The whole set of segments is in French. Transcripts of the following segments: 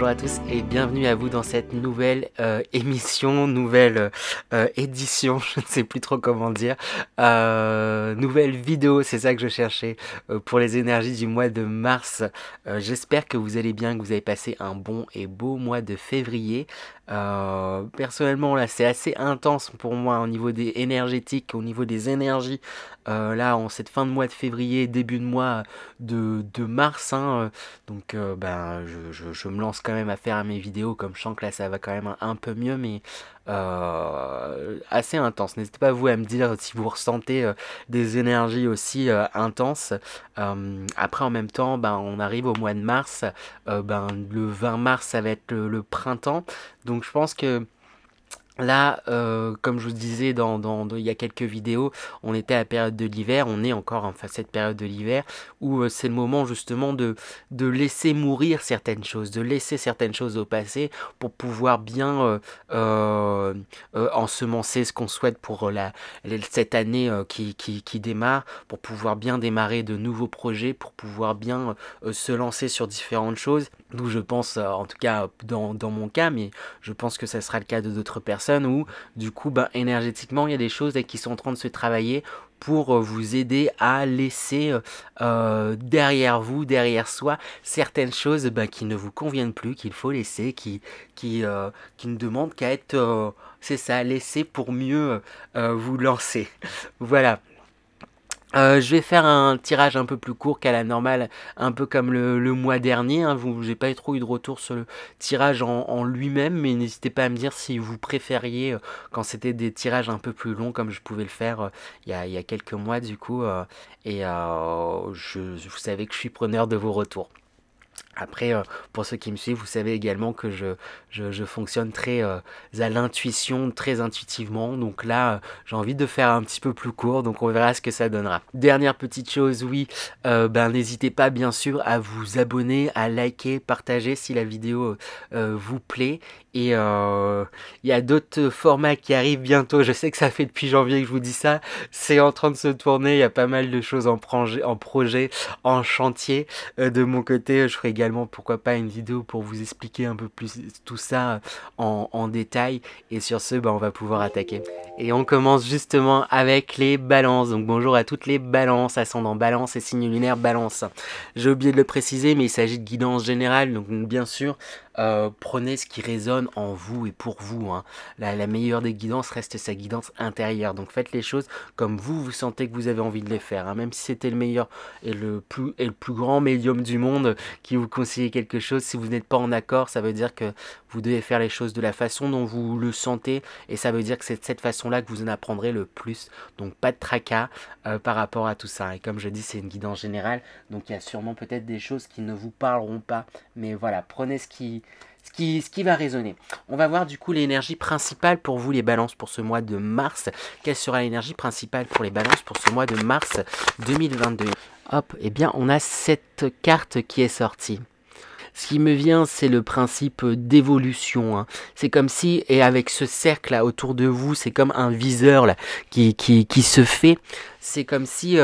Bonjour à tous et bienvenue à vous dans cette nouvelle émission, nouvelle édition, je ne sais plus trop comment dire, nouvelle vidéo, c'est ça que je cherchais pour les énergies du mois de mars. J'espère que vous allez bien, que vous avez passé un bon et beau mois de février. Personnellement là c'est assez intense pour moi au niveau des énergétiques, au niveau des énergies là en cette fin de mois de février, début de mois de mars hein, donc je me lance quand même à faire mes vidéos comme je sens que là ça va quand même un peu mieux mais assez intense. N'hésitez pas vous à me dire si vous ressentez des énergies aussi intenses. Après en même temps on arrive au mois de mars, le 20 mars ça va être le printemps, donc je pense que là, comme je vous disais il y a quelques vidéos, on était à la période de l'hiver, on est encore enfin cette période de l'hiver où c'est le moment justement de laisser mourir certaines choses, de laisser certaines choses au passé pour pouvoir bien ensemencer ce qu'on souhaite pour cette année qui démarre, pour pouvoir bien démarrer de nouveaux projets, pour pouvoir bien se lancer sur différentes choses. D'où je pense, en tout cas dans mon cas, mais je pense que ça sera le cas de d'autres personnes, où du coup énergétiquement il y a des choses qui sont en train de se travailler pour vous aider à laisser derrière vous, derrière soi, certaines choses qui ne vous conviennent plus, qu'il faut laisser, qui ne demandent qu'à être, c'est ça, laisser pour mieux vous lancer. Voilà. Je vais faire un tirage un peu plus court qu'à la normale, un peu comme le mois dernier. Hein. J'ai pas trop eu de retour sur le tirage en lui-même, mais n'hésitez pas à me dire si vous préfériez quand c'était des tirages un peu plus longs, comme je pouvais le faire il y a quelques mois du coup. Vous savez que je suis preneur de vos retours. Après, pour ceux qui me suivent, vous savez également que je fonctionne très à l'intuition, très intuitivement. Donc là, j'ai envie de faire un petit peu plus court, donc on verra ce que ça donnera. Dernière petite chose, oui, n'hésitez pas bien sûr à vous abonner, à liker, partager si la vidéo vous plaît. Et il y a d'autres formats qui arrivent bientôt. Je sais que ça fait depuis janvier que je vous dis ça. C'est en train de se tourner. Il y a pas mal de choses en projet, en chantier. De mon côté, je ferai également, pourquoi pas, une vidéo pour vous expliquer un peu plus tout ça en détail. Et sur ce, on va pouvoir attaquer. Et on commence justement avec les balances. Donc bonjour à toutes les balances, ascendant balance et signe lunaire balance. J'ai oublié de le préciser, mais il s'agit de guidance générale. Donc bien sûr, prenez ce qui résonne en vous et pour vous. Hein. La meilleure des guidances reste sa guidance intérieure. Donc faites les choses comme vous sentez que vous avez envie de les faire. Hein. Même si c'était le meilleur et le plus grand médium du monde qui vous conseille quelque chose, si vous n'êtes pas en accord, ça veut dire que vous devez faire les choses de la façon dont vous le sentez. Et ça veut dire que c'est de cette façon-là que vous en apprendrez le plus. Donc pas de tracas par rapport à tout ça. Et comme je dis, c'est une guidance générale. Donc il y a sûrement peut-être des choses qui ne vous parleront pas. Mais voilà, prenez ce qui va résonner. On va voir du coup l'énergie principale pour vous les balances pour ce mois de mars. Quelle sera l'énergie principale pour les balances pour ce mois de mars 2022? Hop, eh bien on a cette carte qui est sortie. Ce qui me vient, c'est le principe d'évolution. Hein. C'est comme si, et avec ce cercle là autour de vous, c'est comme un viseur là qui se fait. C'est comme si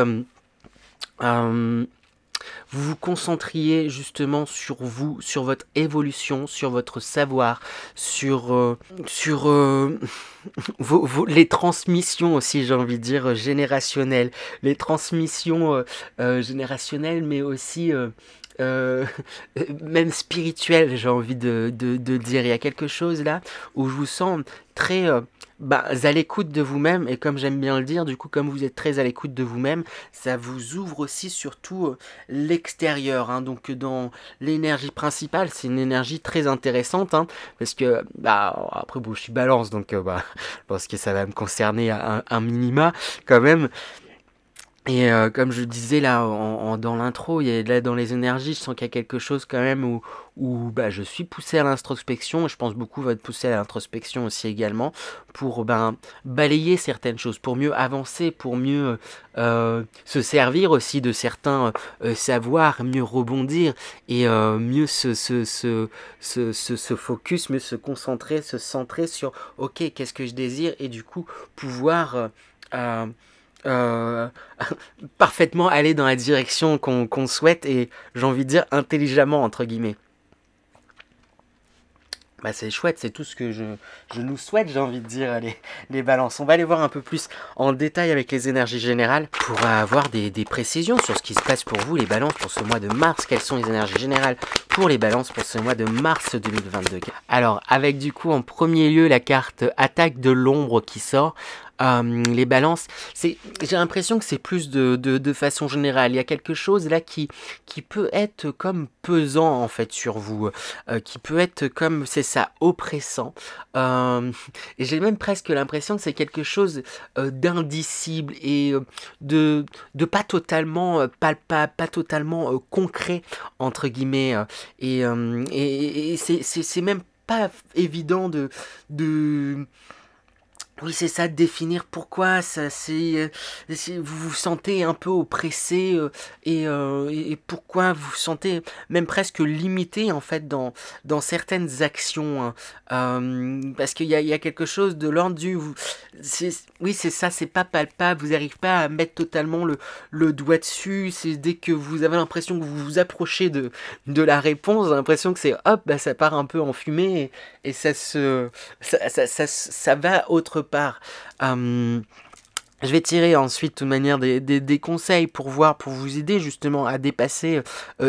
vous vous concentriez justement sur vous, sur votre évolution, sur votre savoir, sur les transmissions aussi, j'ai envie de dire, générationnelles. Les transmissions générationnelles, mais aussi même spirituelles, j'ai envie de dire. Il y a quelque chose là où je vous sens très à l'écoute de vous-même, et comme j'aime bien le dire, du coup comme vous êtes très à l'écoute de vous-même, ça vous ouvre aussi surtout l'extérieur, hein. Donc dans l'énergie principale, c'est une énergie très intéressante, hein, parce que après je suis balance, donc je pense que ça va me concerner à un minima quand même. Et comme je disais là dans l'intro, là dans les énergies, je sens qu'il y a quelque chose quand même où je suis poussé à l'introspection, et je pense beaucoup va être poussé à l'introspection aussi également, pour balayer certaines choses, pour mieux avancer, pour mieux se servir aussi de certains savoirs, mieux rebondir, et mieux se focus, mieux se concentrer, se centrer sur ok, qu'est-ce que je désire, et du coup pouvoir parfaitement aller dans la direction qu'on souhaite, et j'ai envie de dire intelligemment entre guillemets. Bah c'est chouette, c'est tout ce que je nous souhaite, j'ai envie de dire, les balances. On va aller voir un peu plus en détail avec les énergies générales pour avoir des précisions sur ce qui se passe pour vous, les balances, pour ce mois de mars. Quelles sont les énergies générales pour les balances pour ce mois de mars 2022? Alors, avec du coup en premier lieu la carte attaque de l'ombre qui sort. Les balances, j'ai l'impression que c'est plus de façon générale. Il y a quelque chose là qui peut être comme pesant en fait sur vous, qui peut être comme, c'est ça, oppressant. Et j'ai même presque l'impression que c'est quelque chose d'indicible et de pas totalement palpable, pas totalement concret entre guillemets. Et c'est même pas évident de oui, c'est ça, de définir pourquoi ça, vous vous sentez un peu oppressé et pourquoi vous vous sentez même presque limité en fait dans certaines actions, hein. Parce qu'il y a quelque chose de l'ordre du... Oui, c'est ça, c'est pas palpable, vous n'arrivez pas à mettre totalement le doigt dessus. C'est dès que vous avez l'impression que vous vous approchez de la réponse, vous avez l'impression que c'est hop, bah, ça part un peu en fumée et ça va autre part. Je vais tirer ensuite de toute manière des conseils pour voir, pour vous aider justement à dépasser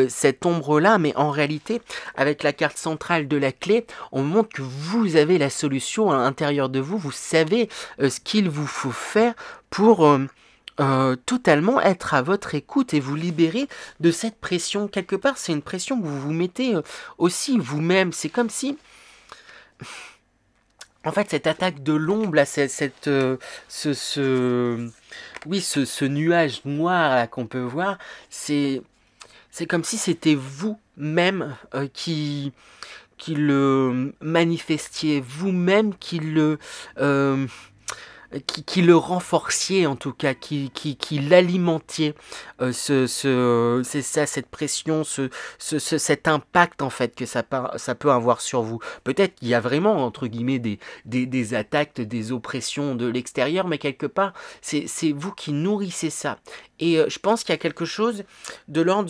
cette ombre-là, mais en réalité, avec la carte centrale de la clé, on montre que vous avez la solution à l'intérieur de vous, vous savez ce qu'il vous faut faire pour... totalement être à votre écoute et vous libérer de cette pression. Quelque part, c'est une pression que vous vous mettez aussi vous-même. C'est comme si... En fait, cette attaque de l'ombre, là, oui, ce nuage noir là, qu'on peut voir, c'est comme si c'était vous-même qui le manifestiez, vous-même qui le renforciez en tout cas, qui l'alimentiez, c'est ça, cette pression, cet impact en fait que ça peut avoir sur vous. Peut-être qu'il y a vraiment entre guillemets des attaques, des oppressions de l'extérieur, mais quelque part c'est vous qui nourrissez ça. Et je pense qu'il y a quelque chose de l'ordre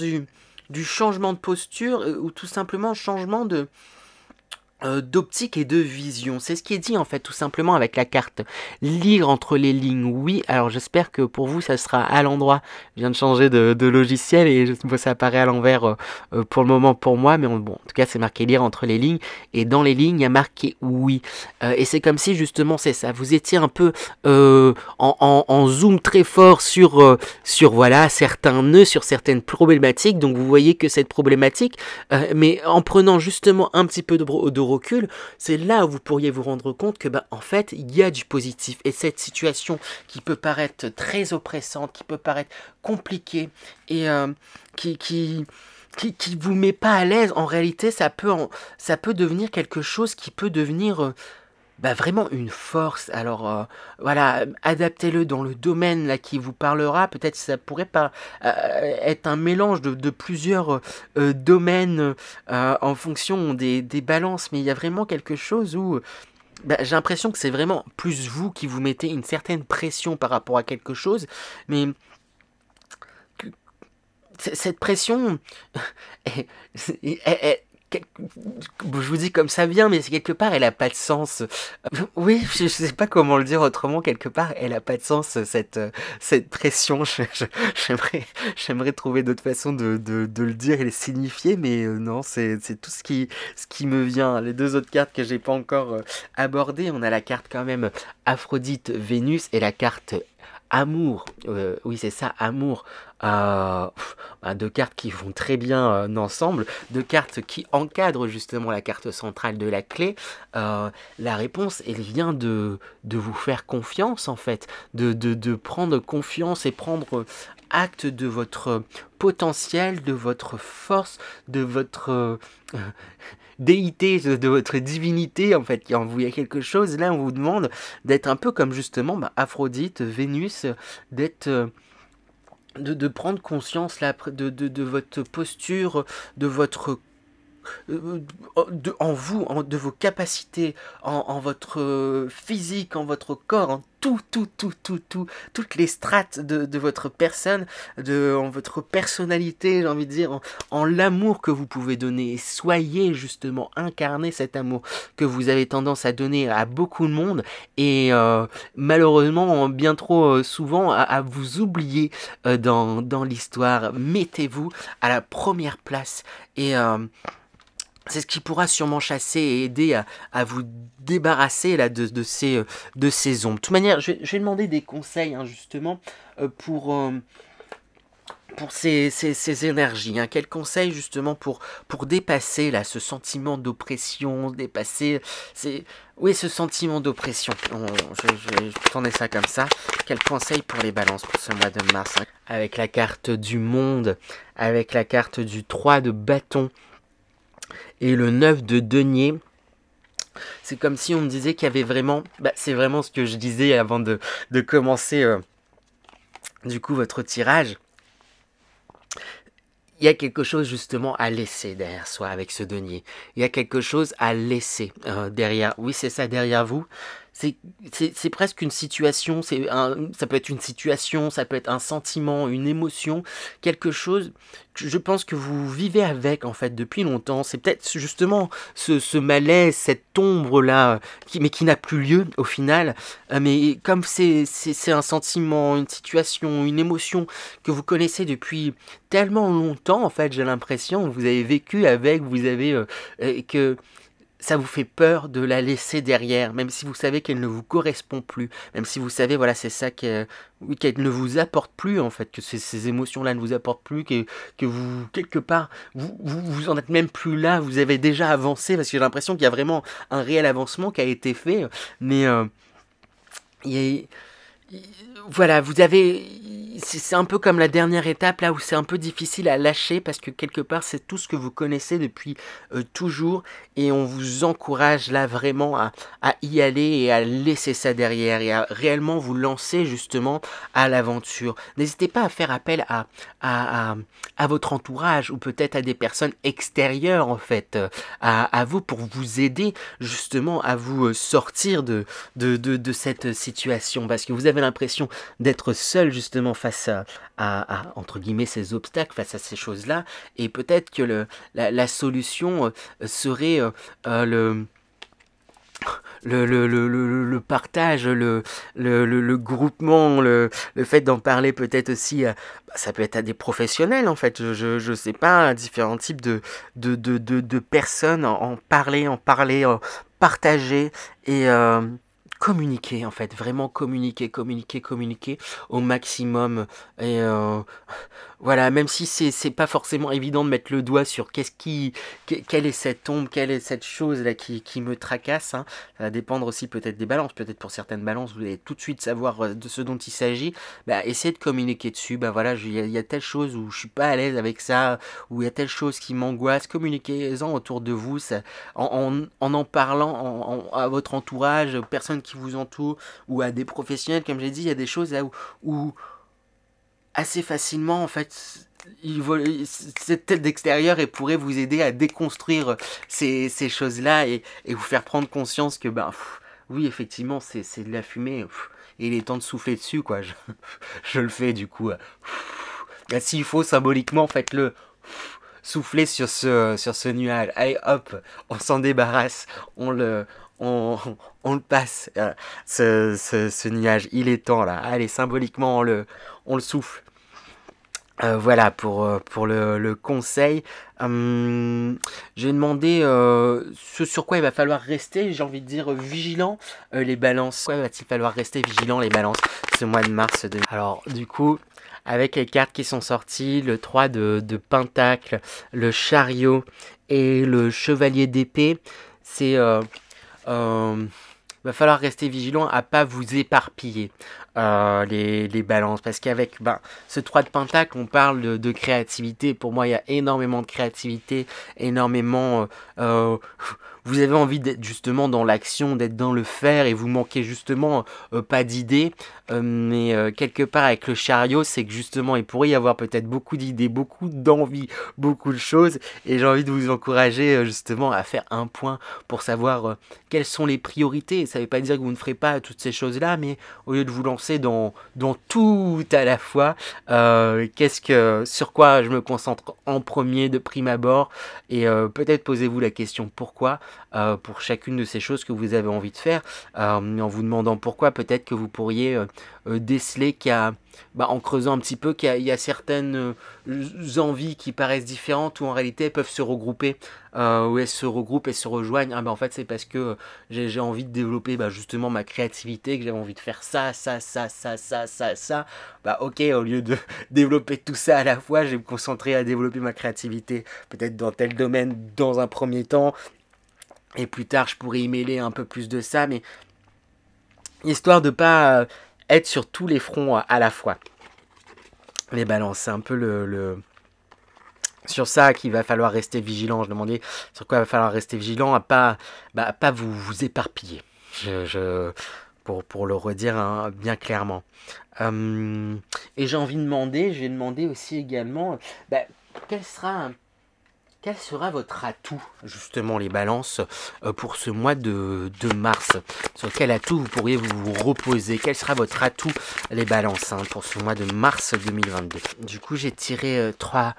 du changement de posture ou tout simplement changement d'optique et de vision. C'est ce qui est dit en fait tout simplement avec la carte. Lire entre les lignes, oui. Alors j'espère que pour vous ça sera à l'endroit. Je viens de changer de logiciel et ça apparaît à l'envers pour le moment pour moi. Mais bon, en tout cas c'est marqué lire entre les lignes. Et dans les lignes il y a marqué oui. Et c'est comme si justement c'est ça. Vous étiez un peu en zoom très fort sur voilà, certains nœuds, sur certaines problématiques. Donc vous voyez que cette problématique, mais en prenant justement un petit peu de recul, c'est là où vous pourriez vous rendre compte que en fait il y a du positif et cette situation qui peut paraître très oppressante, qui peut paraître compliquée et qui vous met pas à l'aise, en réalité ça peut devenir quelque chose qui peut devenir vraiment une force. Alors voilà, adaptez-le dans le domaine là qui vous parlera. Peut-être que ça pourrait pas être un mélange de plusieurs domaines en fonction des balances, mais il y a vraiment quelque chose où j'ai l'impression que c'est vraiment plus vous qui vous mettez une certaine pression par rapport à quelque chose, mais cette pression, je vous dis comme ça vient, mais quelque part elle a pas de sens. Oui, je sais pas comment le dire autrement, quelque part elle a pas de sens cette pression. J'aimerais trouver d'autres façons de le dire et le signifier, mais non, c'est tout ce qui me vient. Les deux autres cartes que j'ai pas encore abordées, on a la carte quand même Aphrodite, Vénus et la carte Amour, oui c'est ça, Amour. Deux cartes qui vont très bien ensemble, deux cartes qui encadrent justement la carte centrale de la clé. La réponse, elle vient de vous faire confiance en fait, de prendre confiance et prendre acte de votre potentiel, de votre force, de votre déité, de votre divinité en fait. Il y a quelque chose là, on vous demande d'être un peu comme justement Aphrodite, Vénus, d'être... de prendre conscience là, de votre posture, de votre en vous, de vos capacités, en votre physique, en votre corps, toutes les strates de votre personne, en votre personnalité, j'ai envie de dire, en l'amour que vous pouvez donner. Et soyez justement, incarnez cet amour que vous avez tendance à donner à beaucoup de monde et malheureusement bien trop souvent à vous oublier dans l'histoire. Mettez-vous à la première place et c'est ce qui pourra sûrement chasser et aider à vous débarrasser là, de ces ombres. De toute manière, je vais demander des conseils hein, justement pour ces énergies. Hein. Quels conseils justement pour dépasser là, ce sentiment d'oppression, dépasser ce sentiment d'oppression. Je vais tourner ça comme ça. Quels conseils pour les balances pour ce mois de mars hein. Avec la carte du monde, avec la carte du 3 de bâton, et le 9 de denier, c'est comme si on me disait qu'il y avait vraiment... c'est vraiment ce que je disais avant de commencer du coup votre tirage. Il y a quelque chose justement à laisser derrière soi avec ce denier. Il y a quelque chose à laisser derrière. Oui, c'est ça, derrière vous. C'est presque une situation, ça peut être une situation, ça peut être un sentiment, une émotion, quelque chose que je pense que vous vivez avec en fait depuis longtemps. C'est peut-être justement ce malaise, cette ombre-là, mais qui n'a plus lieu au final. Mais comme c'est un sentiment, une situation, une émotion que vous connaissez depuis tellement longtemps en fait, j'ai l'impression, vous avez vécu avec, vous avez que... ça vous fait peur de la laisser derrière, même si vous savez qu'elle ne vous correspond plus, même si vous savez, voilà, c'est ça qu'elle ne vous apporte plus, en fait, que ces émotions-là ne vous apportent plus, que vous, quelque part, vous en êtes même plus là, vous avez déjà avancé, parce que j'ai l'impression qu'il y a vraiment un réel avancement qui a été fait, mais voilà, vous avez... C'est un peu comme la dernière étape, là où c'est un peu difficile à lâcher, parce que quelque part, c'est tout ce que vous connaissez depuis toujours, et on vous encourage là vraiment à y aller et à laisser ça derrière, et à réellement vous lancer justement à l'aventure. N'hésitez pas à faire appel à votre entourage, ou peut-être à des personnes extérieures, en fait, à vous, pour vous aider justement à vous sortir de cette situation, parce que vous avez l'impression d'être seul justement face à entre guillemets ces obstacles, face à ces choses-là, et peut-être que la solution serait le partage, le groupement, le fait d'en parler peut-être aussi, ça peut être à des professionnels en fait, je sais pas, à différents types de personnes, en parler, partager et communiquer en fait, vraiment communiquer au maximum et voilà, même si c'est pas forcément évident de mettre le doigt sur quelle est cette ombre, quelle est cette chose là qui me tracasse, hein. Ça va dépendre aussi peut-être des balances, peut-être pour certaines balances vous allez tout de suite savoir de ce dont il s'agit, essayez de communiquer dessus, voilà, il y a telle chose où je suis pas à l'aise avec ça, où il y a telle chose qui m'angoisse, communiquez-en autour de vous, ça, en parlant à votre entourage, aux personnes qui vous entourent, ou à des professionnels, comme j'ai dit, il y a des choses là où assez facilement en fait cette tête d'extérieur et pourrait vous aider à déconstruire ces choses là et vous faire prendre conscience que oui effectivement c'est de la fumée et il est temps de souffler dessus quoi. Je le fais du coup s'il faut symboliquement faites-le, souffler sur ce nuage, allez hop on s'en débarrasse, on le passe, ce nuage, il est temps là, allez symboliquement on le souffle. Voilà pour le conseil. J'ai demandé ce sur quoi il va falloir rester, j'ai envie de dire vigilant, les balances. Pourquoi va-t-il falloir rester vigilant les balances ce mois de mars Alors du coup, avec les cartes qui sont sorties, le 3 de Pentacle, le chariot et le chevalier d'épée, c'est... va falloir rester vigilant à pas vous éparpiller les balances, parce qu'avec ce 3 de pentacle on parle de créativité. Pour moi il y a énormément de créativité, énormément vous avez envie d'être justement dans l'action, d'être dans le faire, et vous manquez justement pas d'idées. Mais quelque part avec le chariot, c'est que justement il pourrait y avoir peut-être beaucoup d'idées, beaucoup d'envie, beaucoup de choses, et j'ai envie de vous encourager justement à faire un point pour savoir quelles sont les priorités. Ça ne veut pas dire que vous ne ferez pas toutes ces choses-là, mais au lieu de vous lancer dans tout à la fois, sur quoi je me concentre en premier de prime abord, et peut-être posez-vous la question pourquoi pour chacune de ces choses que vous avez envie de faire. En vous demandant pourquoi, peut-être que vous pourriez déceler qu'il y a, en creusant un petit peu, qu'il y a certaines envies qui paraissent différentes ou en réalité elles peuvent se regrouper, où elles se regroupent et se rejoignent. En fait c'est parce que j'ai envie de développer justement ma créativité, que j'avais envie de faire ça. Ok, au lieu de développer tout ça à la fois, je vais me concentrer à développer ma créativité peut-être dans tel domaine dans un premier temps, et plus tard je pourrais y mêler un peu plus de ça, mais histoire de pas être sur tous les fronts à la fois. Les balances, c'est un peu sur ça qu'il va falloir rester vigilant. Je demandais sur quoi il va falloir rester vigilant, à pas vous éparpiller. Pour le redire bien clairement. Et j'ai envie de demander, je vais demander aussi également, quel sera votre atout, justement, les balances, pour ce mois de mars? Sur quel atout vous pourriez vous reposer? Quel sera votre atout, les balances, pour ce mois de mars 2022? Du coup, j'ai tiré trois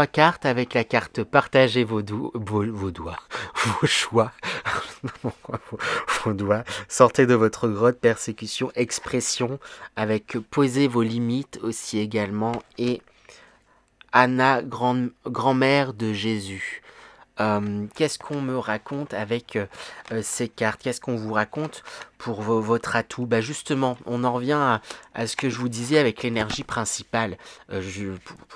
cartes avec la carte partagez vos doigts, vos choix, vos doigts, sortez de votre grotte, persécution, expression, avec posez vos limites aussi également, et Anna, grand-mère de Jésus. Qu'est-ce qu'on me raconte avec ces cartes? Qu'est-ce qu'on vous raconte pour votre atout? Justement, on en revient à ce que je vous disais avec l'énergie principale.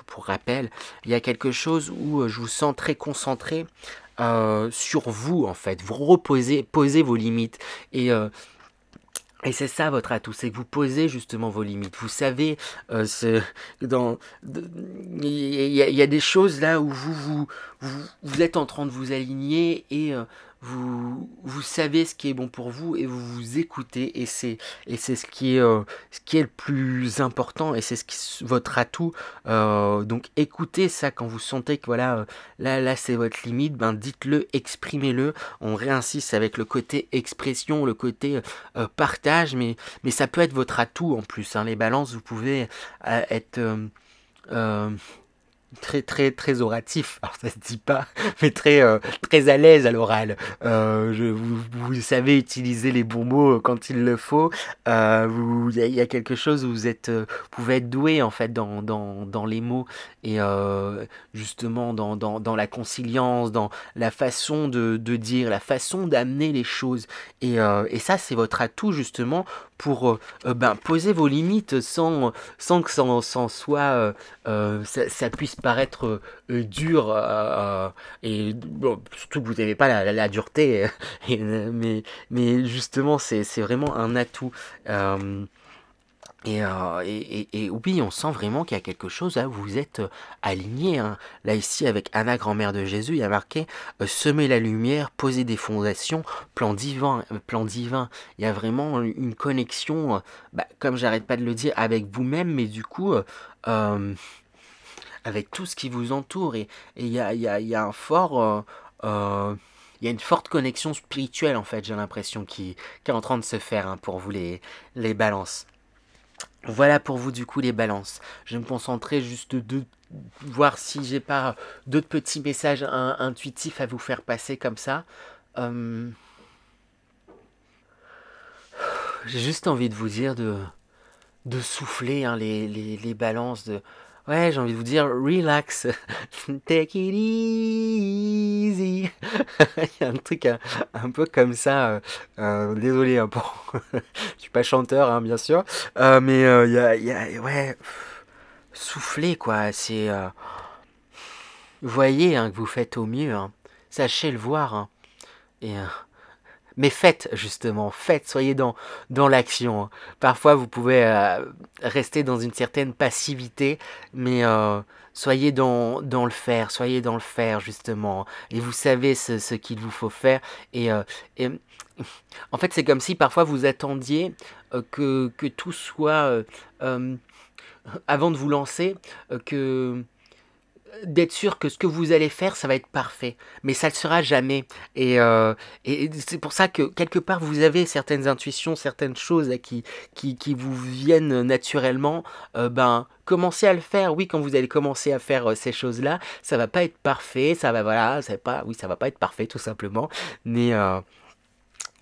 Pour rappel, il y a quelque chose où je vous sens très concentré sur vous, en fait. Vous posez vos limites. Et c'est ça votre atout, c'est que vous posez justement vos limites. Vous savez, il y a des choses là où vous êtes en train de vous aligner, et vous savez ce qui est bon pour vous, et vous vous écoutez, et c'est ce qui est le plus important, et c'est votre atout. Donc écoutez ça quand vous sentez que voilà, là c'est votre limite, dites-le, exprimez-le. On réinsiste avec le côté expression, le côté partage, mais ça peut être votre atout en plus, les balances. Vous pouvez être très très très oratif, alors ça se dit pas, mais très très à l'aise à l'oral. Vous savez utiliser les bons mots quand il le faut. Il y a quelque chose où vous pouvez être doué en fait dans les mots, et justement dans la conciliance, dans la façon de dire, la façon d'amener les choses, et ça c'est votre atout justement pour poser vos limites sans que ça soit ça puisse paraître dur, et bon, surtout que vous n'avez pas la dureté, mais justement c'est vraiment un atout. Et oui, on sent vraiment qu'il y a quelque chose là où vous êtes aligné. Là ici avec Anna, grand-mère de Jésus, il y a marqué semer la lumière, poser des fondations, plan divin, plan divin. Il y a vraiment une connexion, comme j'arrête pas de le dire, avec vous-même, mais du coup avec tout ce qui vous entoure, et il y a un fort il y a une forte connexion spirituelle en fait, j'ai l'impression, qui est en train de se faire, pour vous les balances. Voilà pour vous du coup les balances. Je vais me concentrer juste de voir si j'ai pas d'autres petits messages intuitifs à vous faire passer comme ça. J'ai juste envie de vous dire de souffler, les balances. Ouais, j'ai envie de vous dire relax, take it easy. Il y a un truc un peu comme ça. Désolé, je suis pas chanteur, bien sûr, mais ouais, souffler quoi. C'est voyez que vous faites au mieux, sachez le voir, et Mais faites, justement, faites, soyez dans l'action, hein. Parfois, vous pouvez rester dans une certaine passivité, mais soyez soyez dans le faire, justement. Et vous savez ce qu'il vous faut faire. Et en fait, c'est comme si parfois vous attendiez que tout soit, euh, avant de vous lancer, que d'être sûr que ce que vous allez faire, ça va être parfait. Mais ça ne le sera jamais. Et c'est pour ça que quelque part, vous avez certaines intuitions, certaines choses là, qui vous viennent naturellement. Ben, commencez à le faire. Oui, quand vous allez commencer à faire ces choses-là, ça va pas être parfait. Ça va, voilà, ça va pas, oui, ça va pas être parfait, tout simplement. Mais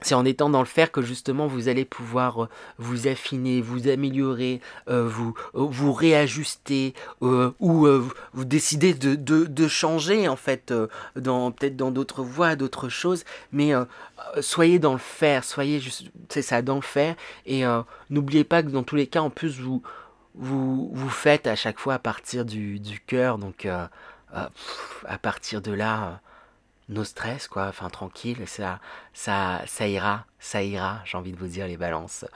c'est en étant dans le faire que justement vous allez pouvoir vous affiner, vous améliorer, vous réajuster, vous décider de changer en fait, peut-être dans d'autres voies, d'autres choses, mais soyez dans le faire, soyez juste, c'est ça, dans le faire, et n'oubliez pas que dans tous les cas, en plus, vous faites à chaque fois à partir du cœur, donc à partir de là, no stress quoi, enfin tranquille, ça ira, j'ai envie de vous dire les balances.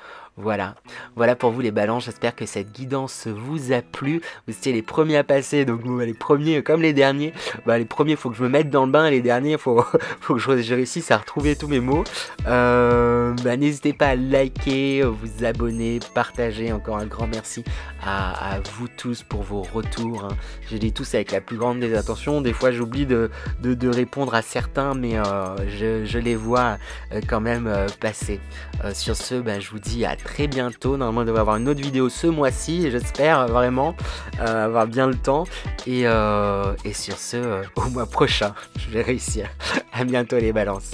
Voilà, voilà pour vous les balances, j'espère que cette guidance vous a plu. Vous étiez les premiers à passer, donc les premiers comme les derniers, les premiers faut que je me mette dans le bain, et les derniers faut que je réussisse à retrouver tous mes mots. N'hésitez pas à liker, vous abonner, partager, encore un grand merci à vous tous pour vos retours, hein. Je les tous avec la plus grande des attentions, des fois j'oublie de répondre à certains, mais je les vois quand même passer. Sur ce, je vous dis à très bientôt. Normalement, il devrait y avoir une autre vidéo ce mois-ci, j'espère vraiment avoir bien le temps. Et sur ce, au mois prochain, je vais réussir. À bientôt les balances.